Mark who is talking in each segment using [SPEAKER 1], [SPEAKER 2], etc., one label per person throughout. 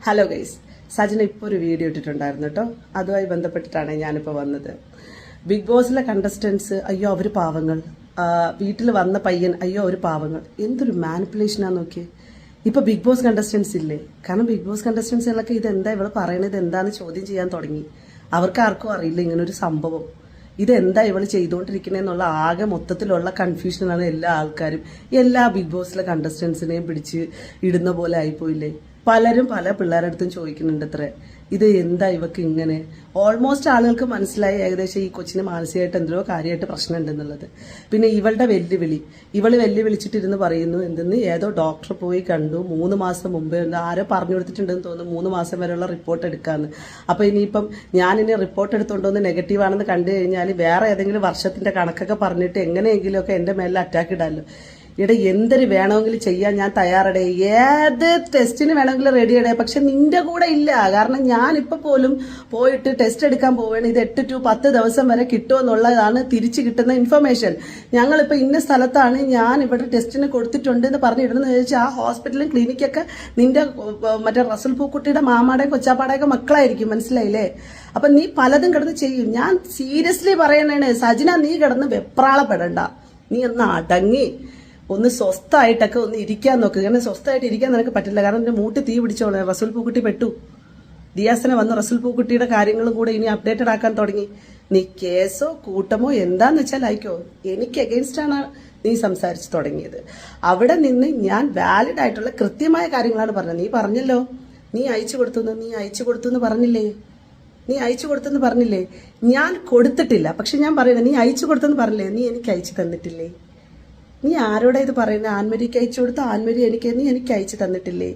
[SPEAKER 1] Hello guys, Sajina ഇപ്പോൾ ഒരു video ഇട്ടിട്ടുണ്ടായിരുന്നു കേട്ടോ. അതുമായി ബന്ധപ്പെട്ടിട്ടാണ് ഞാനിപ്പോൾ വന്നത്. ബിഗ് ബോസിലെ കണ്ടസ്റ്റൻസ് അയ്യോ അവർ പാവങ്ങൾ, വീട്ടിൽ വന്ന പയ്യൻ അയ്യോ അവർ പാവങ്ങൾ. എന്തൊരു മാനിപ്പുലേഷനാന്ന് നോക്കിയേ. ഇപ്പൊ ബിഗ് ബോസ് കണ്ടസ്റ്റൻസ് ഇല്ലേ? കാരണം ബിഗ് ബോസ് കണ്ടസ്റ്റൻസുകളൊക്കെ ഇതെന്താ ഇവള് പറയണത് എന്താന്ന് ചോദ്യം ചെയ്യാൻ തുടങ്ങി. അവർക്ക് ആർക്കും അറിയില്ല ഇങ്ങനൊരു സംഭവം. ഇതെന്താ ഇവള് ചെയ്തുകൊണ്ടിരിക്കണെന്നുള്ള ആകെ മൊത്തത്തിലുള്ള കൺഫ്യൂഷനാണ് എല്ലാ ആൾക്കാരും. എല്ലാ ബിഗ് ബോസിലെ കണ്ടസ്റ്റൻസിനെയും പിടിച്ച് ഇടുന്ന പോലെ ആയിപ്പോയില്ലേ. പലരും പല പിള്ളേരുടെ അടുത്തും ചോദിക്കുന്നുണ്ട് അത്ര ഇത് എന്താ ഇവക്ക് ഇങ്ങനെ. ഓൾമോസ്റ്റ് ആളുകൾക്ക് മനസ്സിലായി ഏകദേശം ഈ കൊച്ചിന് മാനസികമായിട്ട് എന്തോ കാര്യമായിട്ട് പ്രശ്നം ഉണ്ടെന്നുള്ളത്. പിന്നെ ഇവളുടെ വെല്ലുവിളി, ഇവള് വെല്ലുവിളിച്ചിട്ടിരുന്ന് പറയുന്നു എന്തെന്ന് ഏതോ ഡോക്ടർ പോയി കണ്ടു 3 മാസം മുമ്പേ, ആരോ പറഞ്ഞു കൊടുത്തിട്ടുണ്ടെന്ന് തോന്നുന്നു 3 മാസം വരെയുള്ള റിപ്പോർട്ട് എടുക്കാന്ന്. അപ്പൊ ഇനിയിപ്പം ഞാനിനി റിപ്പോർട്ട് എടുത്തോണ്ടോന്ന് നെഗറ്റീവ് ആണെന്ന് കണ്ടു കഴിഞ്ഞാൽ വേറെ ഏതെങ്കിലും വർഷത്തിന്റെ കണക്കൊക്കെ പറഞ്ഞിട്ട് എങ്ങനെയെങ്കിലും ഒക്കെ എന്റെ മേലിൽ അറ്റാക്ക് ഇടാമല്ലോ. ഇവിടെ എന്തൊരു വേണമെങ്കിലും ചെയ്യാൻ ഞാൻ തയ്യാറടേ, ഏത് ടെസ്റ്റിന് വേണമെങ്കിലും റെഡിയടേ. പക്ഷെ നിന്റെ കൂടെ ഇല്ല. കാരണം ഞാനിപ്പോൾ പോലും പോയിട്ട് ടെസ്റ്റ് എടുക്കാൻ പോവുകയാണ്. ഇത് 8 to 10 ദിവസം വരെ കിട്ടുമെന്നുള്ളതാണ് തിരിച്ചു കിട്ടുന്ന ഇൻഫർമേഷൻ. ഞങ്ങളിപ്പോൾ ഇന്ന സ്ഥലത്താണ്, ഞാൻ ഇവിടെ ടെസ്റ്റിന് കൊടുത്തിട്ടുണ്ട് എന്ന് പറഞ്ഞിടുന്നു ചോദിച്ചാൽ ആ ഹോസ്പിറ്റലും ക്ലിനിക്കൊക്കെ നിന്റെ മറ്റേ റസൽ പൂക്കുട്ടിയുടെ മാമാടെയും കൊച്ചാപ്പാടെയൊക്കെ മക്കളായിരിക്കും. മനസ്സിലായില്ലേ? അപ്പൊ നീ പലതും കിടന്ന് ചെയ്യും. ഞാൻ സീരിയസ്ലി പറയണേ സജിന, നീ കിടന്ന് വെപ്രാളപ്പെടണ്ട. നീ ഒന്ന് അടങ്ങി ഒന്ന് സ്വസ്ഥമായിട്ടൊക്കെ ഒന്ന് ഇരിക്കാൻ നോക്ക്. കാരണം സ്വസ്ഥമായിട്ട് ഇരിക്കാൻ നിനക്ക് പറ്റില്ല. കാരണം എന്റെ മൂട്ടി തീ പിടിച്ചോളെ. റസൂൽ പൂക്കുട്ടി പെട്ടു. ദിയാസനെ വന്ന് റസൂൽ പൂക്കുട്ടിയുടെ കാര്യങ്ങളും കൂടെ ഇനി അപ്ഡേറ്റഡ് ആക്കാൻ തുടങ്ങി. നീ കേസോ കൂട്ടമോ എന്താന്ന് വെച്ചാൽ അയക്കോ. എനിക്ക് അഗെയിൻസ്റ്റ് ആണ് നീ സംസാരിച്ചു തുടങ്ങിയത്. അവിടെ നിന്ന് ഞാൻ വാലിഡ് ആയിട്ടുള്ള കൃത്യമായ കാര്യങ്ങളാണ് പറഞ്ഞത്. നീ പറഞ്ഞല്ലോ നീ അയച്ചു കൊടുത്തു എന്ന് പറഞ്ഞില്ലേ? നീ അയച്ചു കൊടുത്തെന്ന് പറഞ്ഞില്ലേ? ഞാൻ കൊടുത്തിട്ടില്ല. പക്ഷെ ഞാൻ പറയുന്നത് നീ അയച്ചു കൊടുത്തെന്ന് പറഞ്ഞില്ലേ? നീ എനിക്ക് അയച്ചു തന്നിട്ടില്ലേ? നീ ആരോടാ ഇത് പറയുന്നത്? ആൻമരിക്ക് അയച്ചു കൊടുത്ത ആൻമരി നീ എനിക്ക് അയച്ചു തന്നിട്ടില്ലേ?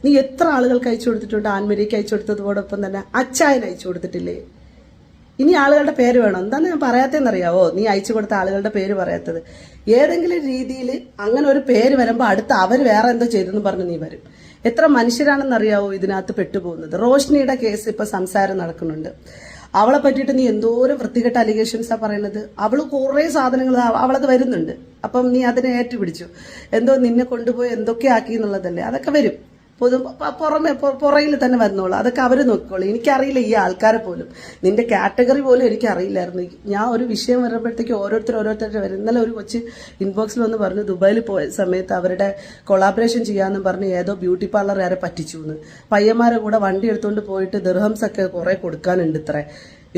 [SPEAKER 1] നീ എത്ര ആളുകൾക്ക് അയച്ചു കൊടുത്തിട്ടുണ്ട്? ആൻമരിക്ക് അയച്ചു കൊടുത്തതോടൊപ്പം തന്നെ അച്ചായന് അയച്ചു കൊടുത്തിട്ടില്ലേ? ഇനി ആളുകളുടെ പേര് വേണം. എന്താണ് ഞാൻ പറയാത്തതെന്നറിയാവോ? നീ അയച്ചു കൊടുത്ത ആളുകളുടെ പേര് പറയാത്തത്. ഏതെങ്കിലും രീതിയിൽ അങ്ങനെ ഒരു പേര് വരുമ്പോൾ അടുത്ത് അവർ വേറെ എന്തോ ചെയ്തെന്ന് പറഞ്ഞ് നീ വരും. എത്ര മനുഷ്യരാണെന്നറിയാവോ ഇതിനകത്ത് പെട്ടുപോകുന്നത്? റോഷ്നിയുടെ കേസ് ഇപ്പൊ സംസാരം നടക്കുന്നുണ്ട്. അവളെ പറ്റിയിട്ട് നീ എന്തോരം വൃത്തികെട്ട അലിഗേഷൻസാ പറയുന്നത്. അവള് കുറെ സാധനങ്ങൾ അവളത് വരുന്നുണ്ട്. അപ്പം നീ അതിനെ ഏറ്റുപിടിച്ചു. എന്തോ നിന്നെ കൊണ്ടുപോയി എന്തൊക്കെ ആക്കി എന്നുള്ളതല്ലേ. അതൊക്കെ വരും. പുറകിൽ തന്നെ വന്നോളൂ. അതൊക്കെ അവര് നോക്കിക്കോളൂ. എനിക്കറിയില്ല ഈ ആൾക്കാരെ പോലും, നിന്റെ കാറ്റഗറി പോലും എനിക്കറിയില്ലായിരുന്നു. ഞാൻ ഒരു വിഷയം വരുമ്പോഴത്തേക്ക് ഓരോരുത്തരുടെ വരും. ഇന്നലെ ഒരു കൊച്ച് ഇൻബോക്സിൽ വന്ന് പറഞ്ഞു ദുബായിൽ പോയ സമയത്ത് അവരുടെ കൊളാബറേഷൻ ചെയ്യാമെന്ന് പറഞ്ഞ് ഏതോ ബ്യൂട്ടി പാർലർ ആരെ പറ്റിച്ചു എന്ന്. പയ്യന്മാരെ കൂടെ വണ്ടി എടുത്തുകൊണ്ട് പോയിട്ട് ദിർഹംസ് ഒക്കെ കുറെ കൊടുക്കാനുണ്ട്. ഇത്ര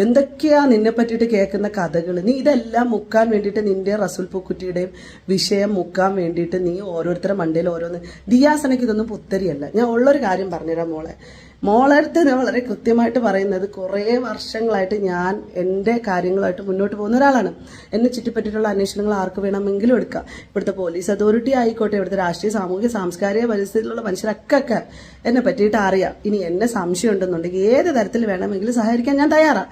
[SPEAKER 1] എന്തൊക്കെയാ നിന്നെ പറ്റിയിട്ട് കേൾക്കുന്ന കഥകൾ. നീ ഇതെല്ലാം മുക്കാൻ വേണ്ടിയിട്ട് നിന്റെ റസൂൽ പൂക്കുറ്റിയുടെയും വിഷയം മുക്കാൻ വേണ്ടിയിട്ട് നീ ഓരോരുത്തരുടെ മണ്ടയിൽ ഓരോന്ന്. ദിയാസനയ്ക്ക് ഇതൊന്നും പുത്തരിയല്ല. ഞാൻ ഉള്ളൊരു കാര്യം പറഞ്ഞുതരാം മോളെ അടുത്ത് ഞാൻ വളരെ കൃത്യമായിട്ട് പറയുന്നത്, കുറേ വർഷങ്ങളായിട്ട് ഞാൻ എൻ്റെ കാര്യങ്ങളായിട്ട് മുന്നോട്ട് പോകുന്ന ഒരാളാണ്. എന്നെ ചുറ്റിപ്പറ്റിയിട്ടുള്ള അന്വേഷണങ്ങൾ ആർക്ക് വേണമെങ്കിലും എടുക്കാം. ഇവിടുത്തെ പോലീസ് അതോറിറ്റി ആയിക്കോട്ടെ, ഇവിടുത്തെ രാഷ്ട്രീയ സാമൂഹിക സാംസ്കാരിക പരിസ്ഥിതിയിലുള്ള മനുഷ്യരൊക്കെ എന്നെ പറ്റിയിട്ട് അറിയാം. ഇനി എന്നെ സംശയം ഉണ്ടെന്നുണ്ടെങ്കിൽ ഏത് തരത്തിൽ വേണമെങ്കിലും സഹായിക്കാൻ ഞാൻ തയ്യാറാണ്.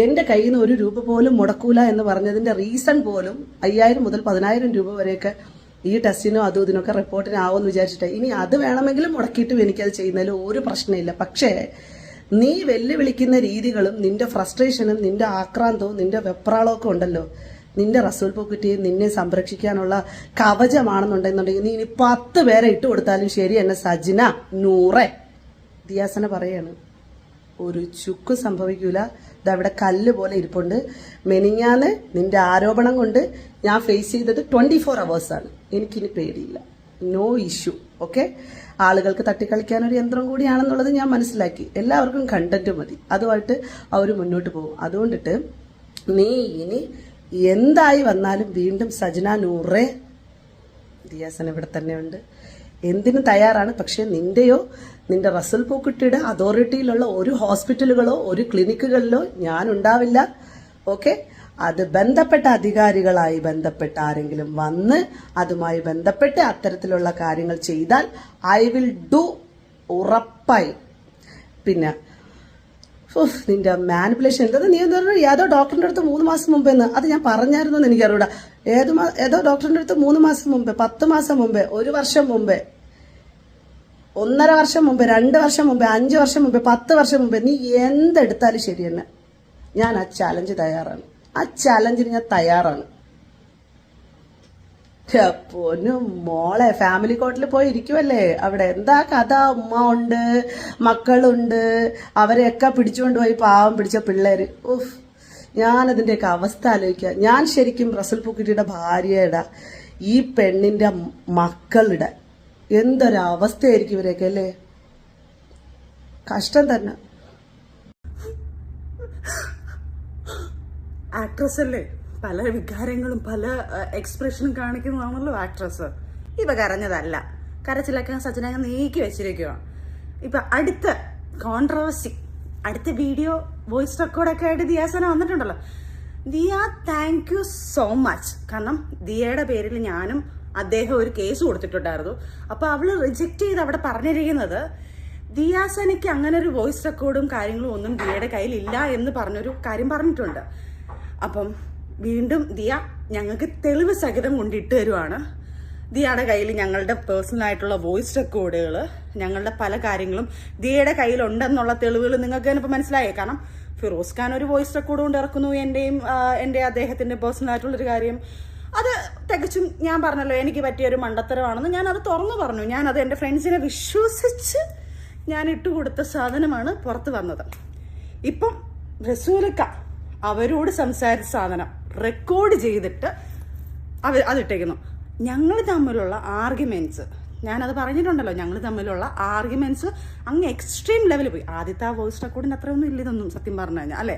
[SPEAKER 1] എന്റെ കയ്യിൽ നിന്ന് 1 രൂപ പോലും മുടക്കൂല എന്ന് പറഞ്ഞതിന്റെ റീസൺ പോലും 5000 മുതൽ 10000 രൂപ വരെയൊക്കെ ഈ ടെസ്റ്റിനോ അതും ഇതിനൊക്കെ റിപ്പോർട്ടിന് ആവുമെന്ന് വിചാരിച്ചിട്ട് ഇനി അത് വേണമെങ്കിലും മുടക്കിയിട്ടും എനിക്കത് ചെയ്യുന്നതിൽ ഒരു പ്രശ്നമില്ല. പക്ഷേ നീ വെല്ലുവിളിക്കുന്ന രീതികളും നിന്റെ ഫ്രസ്ട്രേഷനും നിന്റെ ആക്രാന്തവും നിന്റെ വെപ്രാളവും ഒക്കെ ഉണ്ടല്ലോ, നിന്റെ റസൂൽ പൂക്കുറ്റിയെ നിന്നെ സംരക്ഷിക്കാനുള്ള കവചമാണെന്നുണ്ടെന്നുണ്ടെങ്കിൽ നീ ഇനി 10 പേരെ ഇട്ട് കൊടുത്താലും ശരി എന്നെ സജിന നൂറെ ദിയാസന പറയാണ്. ഒരു ചുക്ക് സംഭവിക്കൂല. ഇതവിടെ കല്ല് പോലെ ഇരിപ്പുണ്ട്. മെനിഞ്ഞാന്ന് നിന്റെ ആരോപണം കൊണ്ട് ഞാൻ ഫേസ് ചെയ്തത് 24 hours. എനിക്കിനി പേടിയില്ല. No issue. ഓക്കെ, ആളുകൾക്ക് തട്ടിക്കളിക്കാനൊരു യന്ത്രം കൂടിയാണെന്നുള്ളത് ഞാൻ മനസ്സിലാക്കി. എല്ലാവർക്കും കണ്ടന്റ് മതി, അതുമായിട്ട് അവർ മുന്നോട്ട് പോകും. അതുകൊണ്ടിട്ട് നീ ഇനി എന്തായി വന്നാലും വീണ്ടും സജന നൂറെ ദിയാസൻ ഇവിടെ തന്നെ ഉണ്ട്, എന്തിനും തയ്യാറാണ്. പക്ഷെ നിന്റെ റസൽ പൂക്കുട്ടിയുടെ അതോറിറ്റിയിലുള്ള ഒരു ഹോസ്പിറ്റലുകളോ ഒരു ക്ലിനിക്കുകളിലോ ഞാൻ ഉണ്ടാവില്ല. ഓക്കെ, അത് ബന്ധപ്പെട്ട അധികാരികളായി ബന്ധപ്പെട്ട ആരെങ്കിലും വന്ന് അതുമായി ബന്ധപ്പെട്ട് അത്തരത്തിലുള്ള കാര്യങ്ങൾ ചെയ്താൽ ഐ വിൽ ഡു ഉറപ്പായി. പിന്നെ നിന്റെ മാനിപ്പുലേഷൻ എന്താ? നീ എന്താ ഏതോ ഡോക്ടറിന്റെ അടുത്ത് 3 മാസം മുമ്പേന്ന് അത് ഞാൻ പറഞ്ഞായിരുന്നു എന്ന് എനിക്കറിയൂടാ. ഏതോ ഡോക്ടറിന്റെ അടുത്ത് 3 മാസം മുമ്പേ, 10 മാസം മുമ്പേ, 1 വർഷം മുമ്പേ, 1.5 വർഷം മുമ്പേ, 2 വർഷം മുമ്പേ, 5 വർഷം മുമ്പേ, 10 വർഷം മുമ്പേ, നീ എന്തെടുത്താലും ശരി തന്നെ ഞാൻ ആ ചാലഞ്ച് തയ്യാറാണ്. ആ ചാലഞ്ചിന് ഞാൻ തയ്യാറാണ്. പൊന്നും മോളെ ഫാമിലി കോർട്ടിൽ പോയി ഇരിക്കുവല്ലേ, അവിടെ എന്താ കഥ? ഉമ്മ ഉണ്ട്, മക്കളുണ്ട്, അവരെയൊക്കെ പിടിച്ചുകൊണ്ട് പോയി പാവം പിടിച്ച പിള്ളേര്. ഉഫ്, ഞാനതിൻ്റെയൊക്കെ അവസ്ഥ ആലോചിക്കുക. ഞാൻ ശരിക്കും റസൽ പൂക്കുട്ടിയുടെ ഭാര്യയുടെ ഈ പെണ്ണിന്റെ മക്കളുടെ എന്തൊരവസ്ഥയായിരിക്കും ഇവരൊക്കെ അല്ലേ. കഷ്ടം തന്നെ.
[SPEAKER 2] ആക്ട്രസ് അല്ലേ, പല വികാരങ്ങളും പല എക്സ്പ്രഷനും കാണിക്കുന്നതാണല്ലോ ആക്ട്രസ്. ഇപ്പൊ കരഞ്ഞതല്ല, കരച്ചിലൊക്കെ സച്ചിനങ്ങ് നീക്കി വെച്ചിരിക്കുക. ഇപ്പൊ അടുത്ത കോൺട്രവേഴ്സി, അടുത്ത വീഡിയോ വോയിസ് റെക്കോർഡൊക്കെ ആയിട്ട് ദിയാസന വന്നിട്ടുണ്ടല്ലോ. Diya, thank you so much. കാരണം ദിയയുടെ പേരിൽ ഞാനും അദ്ദേഹം ഒരു കേസ് കൊടുത്തിട്ടുണ്ടായിരുന്നു. അപ്പൊ അവള് റിജക്ട് ചെയ്ത് അവിടെ പറഞ്ഞിരിക്കുന്നത് ദിയാസനയ്ക്ക് അങ്ങനെ ഒരു വോയിസ് റെക്കോർഡും കാര്യങ്ങളും ഒന്നും ദിയയുടെ കയ്യിൽ ഇല്ല എന്ന് പറഞ്ഞൊരു കാര്യം പറഞ്ഞിട്ടുണ്ട്. അപ്പം വീണ്ടും ദിയ ഞങ്ങൾക്ക് തെളിവ് സഹിതം കൊണ്ടിട്ട് തരുവാണ്. ദിയയുടെ കയ്യിൽ ഞങ്ങളുടെ പേഴ്സണൽ ആയിട്ടുള്ള വോയിസ് റെക്കോർഡുകൾ, ഞങ്ങളുടെ പല കാര്യങ്ങളും ദിയയുടെ കയ്യിലുണ്ടെന്നുള്ള തെളിവുകൾ നിങ്ങൾക്ക് തന്നെ ഇപ്പം മനസ്സിലായേ. കാരണം ഫിറോസ് ഖാൻ ഒരു വോയിസ് റെക്കോർഡ് കൊണ്ട് ഇറക്കുന്നു, എൻ്റെ അദ്ദേഹത്തിൻ്റെ പേഴ്സണൽ ആയിട്ടുള്ളൊരു കാര്യം. അത് തികച്ചും ഞാൻ പറഞ്ഞല്ലോ എനിക്ക് പറ്റിയൊരു മണ്ടത്തരമാണെന്ന് ഞാൻ അത് തുറന്നു പറഞ്ഞു. ഞാനത് എൻ്റെ ഫ്രണ്ട്സിനെ വിശ്വസിച്ച് ഞാൻ ഇട്ടുകൊടുത്ത സാധനമാണ് പുറത്ത് വന്നത്. ഇപ്പം റസൂലക്ക അവരോട് സംസാരിച്ച സാധനം റെക്കോർഡ് ചെയ്തിട്ട് അതിട്ടേക്കുന്നു. ഞങ്ങൾ തമ്മിലുള്ള ആർഗ്യുമെന്റ്സ്, ഞാനത് പറഞ്ഞിട്ടുണ്ടല്ലോ, ഞങ്ങൾ തമ്മിലുള്ള ആർഗ്യുമെന്റ്സ് അങ്ങ് എക്സ്ട്രീം ലെവലിൽ പോയി. ആദ്യത്തെ ആ വോയിസ് റെക്കോർഡിന് അത്രയൊന്നും ഇല്ലതൊന്നും സത്യം പറഞ്ഞു കഴിഞ്ഞാൽ അല്ലേ.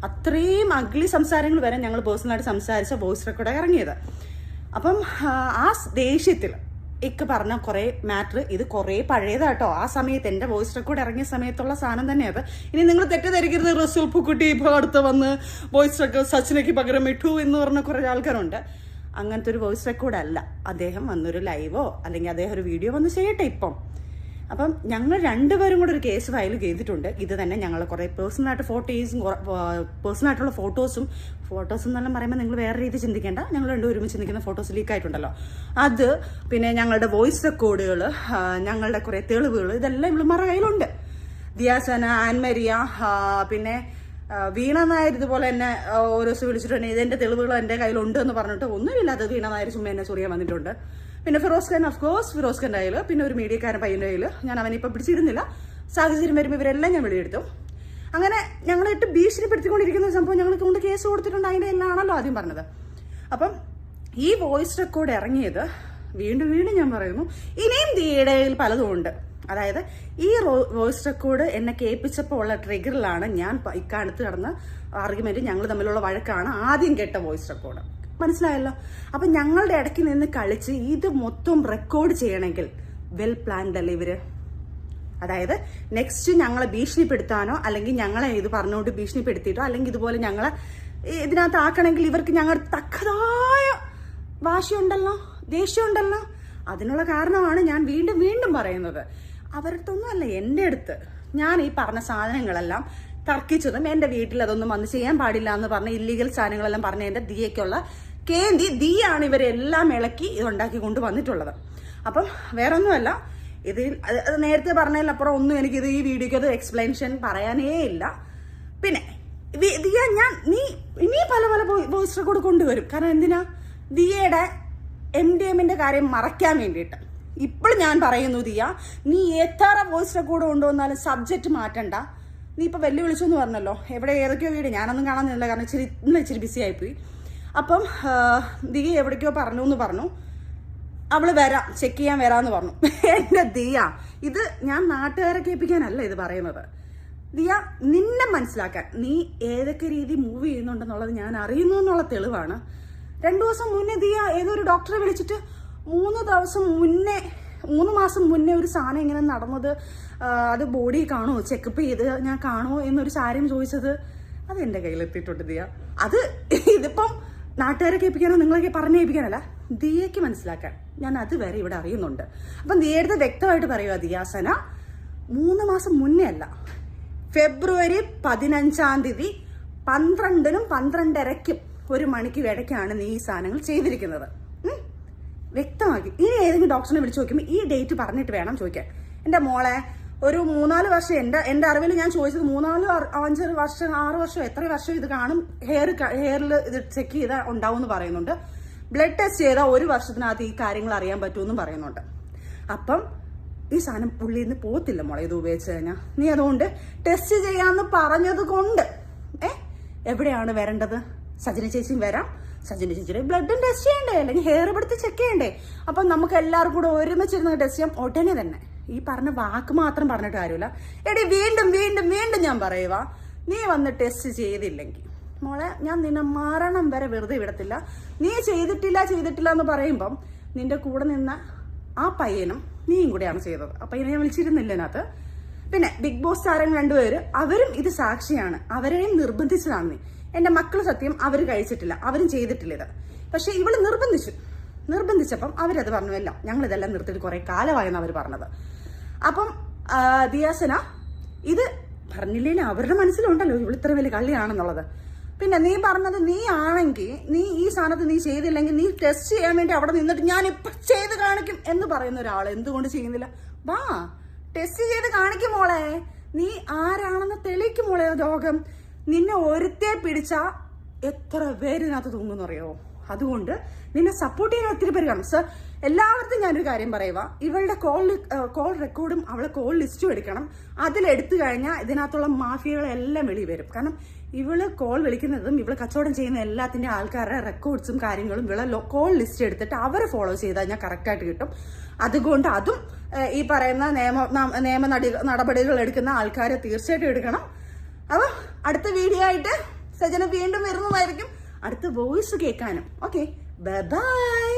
[SPEAKER 2] അത്രയും അഗ്ലി സംസാരങ്ങൾ വരെ ഞങ്ങൾ പേഴ്സണലായിട്ട് സംസാരിച്ച വോയിസ് റെക്കോർഡ് ഇറങ്ങിയത്. അപ്പം ആ ദേഷ്യത്തിൽ ഇക്ക് പറഞ്ഞ കുറെ മാറ്റർ, ഇത് കുറെ പഴയതാട്ടോ. ആ സമയത്ത് എൻ്റെ വോയിസ് റെക്കോർഡ് ഇറങ്ങിയ സമയത്തുള്ള സാധനം തന്നെ അത്. ഇനി നിങ്ങൾ തെറ്റിദ്ധരിക്കരുത്, റസൂൽ പൂക്കുട്ടി ഇപ്പോൾ അടുത്ത് വന്ന് വോയിസ് റെക്കോർഡ് സച്ചിനയ്ക്ക് പകരം ഇട്ടു എന്ന് പറഞ്ഞ കുറേ ആൾക്കാരുണ്ട്. അങ്ങനത്തെ ഒരു വോയിസ് റെക്കോർഡ് അല്ല. അദ്ദേഹം വന്നൊരു ലൈവോ അല്ലെങ്കിൽ അദ്ദേഹം ഒരു വീഡിയോ വന്ന് ചെയ്യട്ടെ ഇപ്പം. അപ്പം ഞങ്ങൾ രണ്ടുപേരും കൂടെ ഒരു കേസ് ഫയൽ ചെയ്തിട്ടുണ്ട്. ഇത് തന്നെ ഞങ്ങൾ കുറേ പേഴ്സണലായിട്ട് പേഴ്സണലായിട്ടുള്ള ഫോട്ടോസും എന്നെല്ലാം പറയുമ്പോൾ നിങ്ങൾ വേറെ രീതി ചിന്തിക്കേണ്ട. ഞങ്ങൾ രണ്ടും ഒരുമിച്ച് നിൽക്കുന്ന ഫോട്ടോസ് ലീക്ക് ആയിട്ടുണ്ടല്ലോ, അത് പിന്നെ ഞങ്ങളുടെ വോയിസ് റെക്കോർഡുകൾ, ഞങ്ങളുടെ കുറേ തെളിവുകൾ, ഇതെല്ലാം ഇവളുമാരുടെ കയ്യിലുണ്ട്. ദിയാസന, ആൻമരിയ, പിന്നെ വീണ നായർ ഇതുപോലെ എന്നെ ഓരോ ദിവസം വിളിച്ചിട്ടുണ്ട്. ഇതെന്റെ തെളിവുകൾ എൻ്റെ കയ്യിലുണ്ട് എന്ന് പറഞ്ഞിട്ട് ഒന്നുമില്ലാതെ വീണ നായർ ചുമ്മാ എന്നെ ചൊറിയാൻ വന്നിട്ടുണ്ട്. പിന്നെ ഫിറോസ് ഖാൻ, ഓഫ്കോഴ്സ് ഫിറോസ് ഖാൻ്റെ കയ്യിൽ, പിന്നെ ഒരു മീഡിയക്കാരൻ പയ്യൻ്റെ കയ്യിൽ. ഞാൻ അവനിപ്പോൾ പിടിച്ചിരുന്നില്ല, സാഹചര്യം വരുമ്പോൾ ഇവരെല്ലാം ഞാൻ വെളിയെടുത്തു. അങ്ങനെ ഞങ്ങളിട്ട് ഭീഷണിപ്പെടുത്തിക്കൊണ്ടിരിക്കുന്ന ഒരു സംഭവം ഞങ്ങൾക്ക് കൊണ്ട് കേസ് കൊടുത്തിട്ടുണ്ട്. അതിൻ്റെ എല്ലാം ആണല്ലോ ആദ്യം പറഞ്ഞത്. അപ്പം ഈ വോയിസ് റെക്കോർഡ് ഇറങ്ങിയത് വീണ്ടും ഞാൻ പറയുന്നു, ഇനിയും ദിയയുടെ പലതും ഉണ്ട്. അതായത് ഈ വോയിസ് റെക്കോർഡ് എന്നെ കേൾപ്പിച്ചപ്പോൾ ഉള്ള ട്രിഗറിലാണ് ഞാൻ ഇക്കാലത്ത് കടന്ന ആർഗ്യുമെന്റ്, ഞങ്ങൾ തമ്മിലുള്ള വഴക്കാണ് ആദ്യം കേട്ട വോയിസ് റെക്കോർഡ്. മനസ്സിലായല്ലോ. അപ്പൊ ഞങ്ങളുടെ ഇടയ്ക്ക് നിന്ന് കളിച്ച് ഇത് മൊത്തം റെക്കോർഡ് ചെയ്യണമെങ്കിൽ വെൽ പ്ലാൻഡ് അല്ലേ ഇവര്. അതായത് നെക്സ്റ്റ് ഞങ്ങളെ ഭീഷണിപ്പെടുത്താനോ അല്ലെങ്കിൽ ഞങ്ങളെ ഇത് പറഞ്ഞുകൊണ്ട് ഭീഷണിപ്പെടുത്തിയിട്ടോ അല്ലെങ്കിൽ ഇതുപോലെ ഞങ്ങളെ ഇതിനകത്ത് ആക്കണമെങ്കിൽ ഇവർക്ക് ഞങ്ങളുടെ തക്കതായ വാശിയുണ്ടല്ലോ, ദേഷ്യമുണ്ടല്ലോ. അതിനുള്ള കാരണമാണ് ഞാൻ വീണ്ടും പറയുന്നത്. അവരടുത്തൊന്നും അല്ല, എൻ്റെ അടുത്ത് ഞാൻ ഈ പറഞ്ഞ സാധനങ്ങളെല്ലാം തർക്കിച്ചതും എൻ്റെ വീട്ടിൽ അതൊന്നും വന്ന് ചെയ്യാൻ പാടില്ല എന്ന് പറഞ്ഞ ഇല്ലീഗൽ സാധനങ്ങളെല്ലാം പറഞ്ഞ എൻ്റെ ദിയയ്ക്കുള്ള കേന്ദ്രി ദിയാണ് ഇവരെല്ലാം ഇളക്കി ഇതുണ്ടാക്കി കൊണ്ട് വന്നിട്ടുള്ളത്. അപ്പം വേറെ ഒന്നുമല്ല, ഇത് നേരത്തെ പറഞ്ഞതിലപ്പുറം ഒന്നും എനിക്കിത് ഈ വീഡിയോക്ക് അത് എക്സ്പ്ലനേഷൻ പറയാനേ ഇല്ല. പിന്നെ ദിയ, നീ ഇനി പല വോയിസ് റെക്കോർഡ് കൊണ്ടുവരും. കാരണം എന്തിനാ? ദിയയുടെ MDMന്റെ കാര്യം മറയ്ക്കാൻ വേണ്ടിയിട്ട്. ഇപ്പോൾ ഞാൻ പറയുന്നു ദിയ, നീ എത്ര വോയിസ് റെക്കോർഡ് കൊണ്ടുവന്നാലും സബ്ജക്റ്റ് മാറ്റണ്ട. നീ ഇപ്പൊ വെല്ലുവിളിച്ചു എന്ന് പറഞ്ഞല്ലോ, എവിടെ ഏതൊക്കെയോ വീഡിയോ ഞാനൊന്നും കാണാനില്ല, കാരണം ഇച്ചിരി ബിസി ആയിപ്പോയി. അപ്പം ദിയ എവിടേക്കോ പറഞ്ഞു എന്ന് പറഞ്ഞു, അവള് വരാം, ചെക്ക് ചെയ്യാൻ വരാന്ന് പറഞ്ഞു. എന്റെ ദിയ, ഇത് ഞാൻ നാട്ടുകാരെ കേൾപ്പിക്കാനല്ല ഇത് പറയുന്നത്. ദിയ, നിന്നെ മനസ്സിലാക്കാൻ, നീ ഏതൊക്കെ രീതി മൂവ് ചെയ്യുന്നുണ്ടെന്നുള്ളത് ഞാൻ അറിയുന്നു എന്നുള്ള തെളിവാണ്. 2 ദിവസം മുന്നേ ദിയ ഏതൊരു ഡോക്ടറെ വിളിച്ചിട്ട് 3 മാസം മുന്നേ ഒരു സാധനം ഇങ്ങനെ നടന്നത്, അത് ബോഡി കാണുമോ, ചെക്കപ്പ് ചെയ്ത് ഞാൻ കാണുമോ എന്നൊരു കാര്യം ചോദിച്ചത്, അത് എൻ്റെ കയ്യിലെത്തിയിട്ടുണ്ട് ദിയ. അത് ഇതിപ്പം നാട്ടുകാരെ കേൾപ്പിക്കാനോ നിങ്ങളൊക്കെ പറഞ്ഞു കേൾപ്പിക്കാനല്ല, ദിയയ്ക്ക് മനസ്സിലാക്കാൻ ഞാൻ അതുവരെ ഇവിടെ അറിയുന്നുണ്ട്. അപ്പം ദിയയുടെ വ്യക്തമായിട്ട് പറയുക, ദിയാസന 3 മാസം മുന്നേ അല്ല, ഫെബ്രുവരി 15-ാം തീയതി 12-നും 12:30-ക്കും 1 മണിക്ക് ഇടയ്ക്കാണ് നീ ഈ സാധനങ്ങൾ ചെയ്തിരിക്കുന്നത്. വ്യക്തമാക്കി. ഇനി ഏതെങ്കിലും ഡോക്ടറിനെ വിളിച്ച് നോക്കുമ്പോൾ ഈ ഡേറ്റ് പറഞ്ഞിട്ട് വേണം ചോദിക്കാൻ. എൻ്റെ മോളെ, ഒരു 3-4 വർഷം എൻ്റെ അറിവിൽ ഞാൻ ചോദിച്ചത് 3-5 വർഷം 6 വർഷം എത്ര വർഷം ഇത് കാണും, ഹെയറിൽ ഇത് ചെക്ക് ചെയ്താൽ ഉണ്ടാവും എന്ന് പറയുന്നുണ്ട്. ബ്ലഡ് ടെസ്റ്റ് ചെയ്താൽ 1 വർഷത്തിനകത്ത് ഈ കാര്യങ്ങൾ അറിയാൻ പറ്റുമെന്നും പറയുന്നുണ്ട്. അപ്പം ഈ സാധനം പുള്ളിയിൽ നിന്ന് പോത്തില്ല മോളെ ഇത് ഉപയോഗിച്ച് കഴിഞ്ഞാൽ. നീ അതുകൊണ്ട് ടെസ്റ്റ് ചെയ്യാന്ന് പറഞ്ഞത് കൊണ്ട് എവിടെയാണ് വരേണ്ടത്? സജന ചേച്ചിയും വരാം, സജന ചേച്ചിയുടെ ബ്ലഡും ടെസ്റ്റ് ചെയ്യണ്ടേ, അല്ലെങ്കിൽ ഹെയർ എടുത്ത് ചെക്ക് ചെയ്യണ്ടേ? അപ്പം നമുക്ക് എല്ലാവർക്കും കൂടെ ഒരുമിച്ചിരുന്ന് ടെസ്റ്റ് ചെയ്യാം ഉടനെ തന്നെ. ഈ പറഞ്ഞ വാക്ക് മാത്രം പറഞ്ഞിട്ട് കാര്യമില്ല. എടി വീണ്ടും വീണ്ടും വീണ്ടും ഞാൻ പറയുക, നീ വന്ന് ടെസ്റ്റ് ചെയ്തില്ലെങ്കിൽ മോളെ ഞാൻ നിന്നെ മരണം വരെ വെറുതെ വിടത്തില്ല. നീ ചെയ്തിട്ടില്ല എന്ന് പറയുമ്പം നിന്റെ കൂടെ നിന്ന ആ പയ്യനും നീയും കൂടെയാണ് ചെയ്തത്. ആ പയ്യനെ ഞാൻ വിളിച്ചിരുന്നില്ല അതിനകത്ത്. പിന്നെ ബിഗ് ബോസ് താരങ്ങൾ 2 പേര് അവരും ഇത് സാക്ഷിയാണ്. അവരെയും നിർബന്ധിച്ചതാണ് നീ. എന്റെ മക്കള് സത്യം അവർ കഴിച്ചിട്ടില്ല, അവരും ചെയ്തിട്ടില്ല ഇത്. പക്ഷെ ഇവള് നിർബന്ധിച്ചപ്പം അവരത് പറഞ്ഞു, എല്ലാം ഞങ്ങൾ ഇതെല്ലാം നിർത്തിയിട്ട് കുറെ കാലമായെന്ന് അവർ പറഞ്ഞത്. അപ്പം ദിയാസന ഇത് പറഞ്ഞില്ലേ, അവരുടെ മനസ്സിലുണ്ടല്ലോ ഇവൾ ഇത്ര വലിയ കള്ളിയാണെന്നുള്ളത്. പിന്നെ നീ പറഞ്ഞത് നീ ആണെങ്കിൽ നീ ഈ സാധനത്ത് നീ ചെയ്തില്ലെങ്കിൽ നീ ടെസ്റ്റ് ചെയ്യാൻ വേണ്ടി അവിടെ നിന്നിട്ട് ഞാൻ ഇപ്പൊ ചെയ്ത് കാണിക്കും എന്ന് പറയുന്ന ഒരാൾ എന്തുകൊണ്ട് ചെയ്യുന്നില്ല? വാ ടെസ്റ്റ് ചെയ്ത് കാണിക്കും മോളെ. നീ ആരാണെന്ന് തെളിയിക്കും മോളെ. രോഗം നിന്നെ ഒരുത്തെ പിടിച്ചാ എത്ര പേരിനകത്ത് തൂങ്ങുന്നറിയോ? അതുകൊണ്ട് നിന്നെ സപ്പോർട്ട് ചെയ്യാൻ ഒത്തിരി പേര് കാണും. സർ എല്ലാവർക്കും ഞാനൊരു കാര്യം പറയുക, ഇവളുടെ കോൾ റെക്കോർഡും അവളെ കോൾ ലിസ്റ്റും എടുക്കണം. അതിലെടുത്തു കഴിഞ്ഞാൽ ഇതിനകത്തുള്ള മാഫിയകളെല്ലാം വെളി വരും. കാരണം ഇവള് കോൾ വിളിക്കുന്നതും ഇവള് കച്ചവടം ചെയ്യുന്ന എല്ലാത്തിന്റെ ആൾക്കാരുടെ റെക്കോർഡ്സും കാര്യങ്ങളും ഇവളെ കോൾ ലിസ്റ്റ് എടുത്തിട്ട് അവരെ ഫോളോ ചെയ്താൽ ഞാൻ കറക്റ്റായിട്ട് കിട്ടും. അതുകൊണ്ട് അതും ഈ പറയുന്ന നിയമ നടപടികൾ എടുക്കുന്ന ആൾക്കാരെ തീർച്ചയായിട്ടും എടുക്കണം. അപ്പൊ അടുത്ത വീഡിയോ ആയിട്ട് സജന വീണ്ടും വരുന്നതായിരിക്കും, അടുത്ത വോയിസ് കേൾക്കാനും. Okay, bye bye.